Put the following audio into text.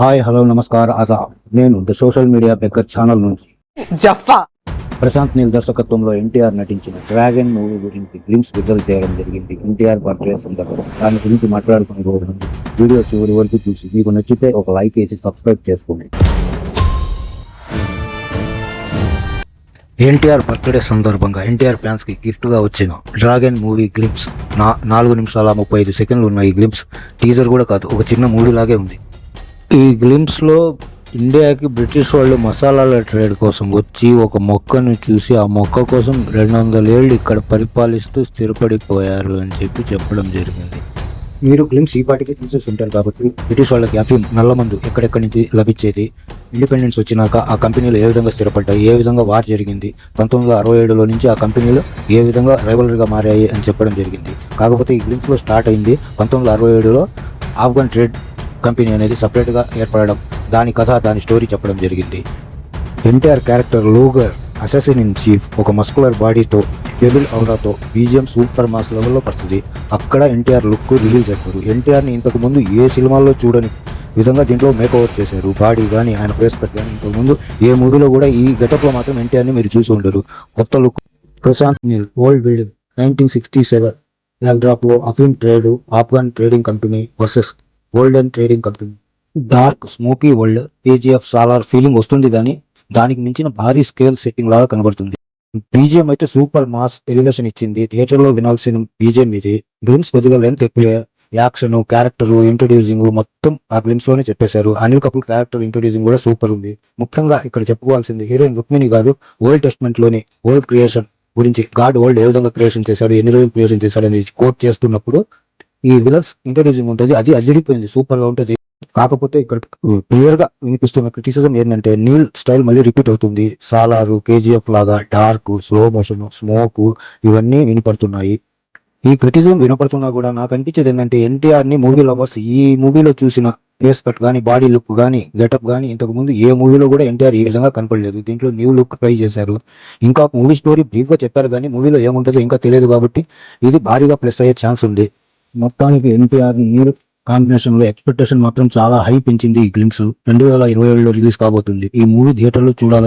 Hi hello namaskar Aadab. నేను the social media Becker channel నుంచి జఫా ప్రశాంత్ నీల్ దర్శకత్వంలో ఎన్టీఆర్ నటించిన డ్రాగన్ మూవీ గురించి గ్లిమ్స్ విడుదల చేయడం జరిగింది. ఎన్టీఆర్ బర్త్డే సందర్భంగా దాని గురించి మాట్లాడుకునే రోజు వీడియో చివరి వరకు చూసి మీకు నచ్చితే ఒక లైక్ వేసి సబ్స్క్రైబ్ చేసుకోండి. ఎన్టీఆర్ బర్త్డే సందర్భంగా ఎన్టీఆర్ ఫ్యాన్స్ కి గిఫ్ట్ గా వచ్చిన డ్రాగన్ మూవీ గ్లిమ్స్ 4 నిమిషాల 35 సెకండ్లు ఉన్న ఈ గ్లిమ్స్ టీజర్ కూడా కాదు, ఒక చిన్న మూవీ లాగే ఉంది. ఈ గ్లిమ్స్ లో ఇండియాకి బ్రిటిష్ వాళ్ళు మసాలాల ట్రేడ్ కోసం వచ్చి ఒక మొక్కను చూసి ఆ మొక్క కోసం 200 ఏళ్ళు ఇక్కడ పరిపాలిస్తూ స్థిరపడిపోయారు అని చెప్పడం జరిగింది. మీరు గ్లిమ్స్ ఈ పాటికి చూసేసి ఉంటారు కాబట్టి బ్రిటిష్ వాళ్ళకి అఫీమ్ నల్లమందు ఎక్కడెక్కడి నుంచి లభించేది, ఇండిపెండెన్స్ వచ్చినాక ఆ కంపెనీలు ఏ విధంగా స్థిరపడ్డాయి, ఏ విధంగా వార్ జరిగింది, 1967లో నుంచి ఆ కంపెనీలు ఏ విధంగా రైవలరీగా మారాయి అని చెప్పడం జరిగింది. కాకపోతే ఈ గ్లిమ్స్లో స్టార్ట్ అయింది 1967లో ఆఫ్ఘన్ ట్రేడ్ కంపెనీ అనేది సపరేట్గా ఏర్పడడం, దాని కథ దాని స్టోరీ చెప్పడం జరిగింది. ఎన్టీఆర్ క్యారెక్టర్ లూగర్ అసాసిన్ ఇన్ చీఫ్ ఒక మస్కులర్ బాడీతో డెబిల్ ఔరాతో బీజిఎం సూపర్ మాస్ లెవెల్లో పడుతుంది. అక్కడ ఎన్టీఆర్ లుక్ రిలీజ్ చేస్తారు. ఎన్టీఆర్ని ఇంతకుముందు ఏ సినిమాల్లో చూడని విధంగా దీంట్లో మేకఓవర్ చేశారు. బాడీ కానీ ఆయన ఫేస్ కట్ కానీ ఇంతకుముందు ఏ మూవీలో కూడా ఈ గెటప్లో మాత్రం ఎన్టీఆర్ని మీరు చూసి ఉండరు. కొత్త look. Prashanth Neel old building 1967 బ్యాక్డ్రాప్లో అఫీమ్ trade Afghan trading company versus golden trading company. Dark smoky world KGF Salaar feeling వస్తుంది, కానీ దానికి మించిన భారీ స్కేల్ సెట్టింగ్ లాగా కనబడుతుంది. బీజిఎం అయితే సూపర్ మాస్ ఎలివేషన్ ఇచ్చింది. థియేటర్లో వినాల్సిన బీజిఎం ఇది. గ్లిమ్స్ కొద్దిగా లెంత్ ఎక్కువ. యాక్షన్, క్యారెక్టర్ ఇంట్రొడ్యూసింగ్ మొత్తం ఆ గ్లిమ్స్ లోనే చెప్పేశారు. అనిల్ కపూర్ క్యారెక్టర్ ఇంట్రొడ్యూసింగ్ కూడా సూపర్ ఉంది. ముఖ్యంగా ఇక్కడ చెప్పుకోవాల్సింది హీరోయిన్ రుక్మిణి గారు ఓల్డ్ టెస్ట్మెంట్ లోని ఓల్డ్ క్రియేషన్ గురించి, గాడ్ ఓల్డ్ ఏ విధంగా క్రియేషన్ చేశాడు, ఎన్ని రోజులు క్రియేషన్ చేశాడు అనేది కోట్ చేస్తున్నప్పుడు ఈ విలన్స్ ఇంట్రొడ్యూసింగ్ ఉంటుంది. అది అదిరిపోయింది, సూపర్ గా ఉంటుంది. కాకపోతే ఇక్కడ క్లియర్ గా వినిపిస్తున్న క్రిటిసిజం ఏంటంటే నీల్ స్టైల్ మళ్ళీ రిపీట్ అవుతుంది. సాలారు, కేజీఎఫ్ లాగా డార్క్, స్లో మోషన్, స్మోక్ ఇవన్నీ వినపడుతున్నాయి. ఈ క్రిటిసిజం వినపడుతున్నా కూడా నాకు అనిపించేది ఏంటంటే ఎన్టీఆర్ ని మూవీ లవర్స్ ఈ మూవీలో చూసిన ఫేస్ కట్ కానీ, బాడీ లుక్ కానీ, గెటప్ కానీ ఇంతకు ముందు ఏ మూవీలో కూడా ఎన్టీఆర్ ఈ విధంగా కనపడలేదు. దీంట్లో న్యూ లుక్ ట్రై చేశారు. ఇంకా మూవీ స్టోరీ బ్రీఫ్ గా చెప్పారు, కానీ మూవీలో ఏముంటుందో ఇంకా తెలియదు కాబట్టి ఇది భారీగా ప్లస్ అయ్యే ఛాన్స్ ఉంది. మొత్తానికి ఎన్టీఆర్ నీల్ కాంబినేషన్ లో ఎక్స్పెక్టేషన్ మాత్రం చాలా హై పెంచింది. ఈ గ్లిమ్స్ 2027లో రిలీజ్ కాబోతుంది. ఈ మూవీ థియేటర్ లో చూడాలి.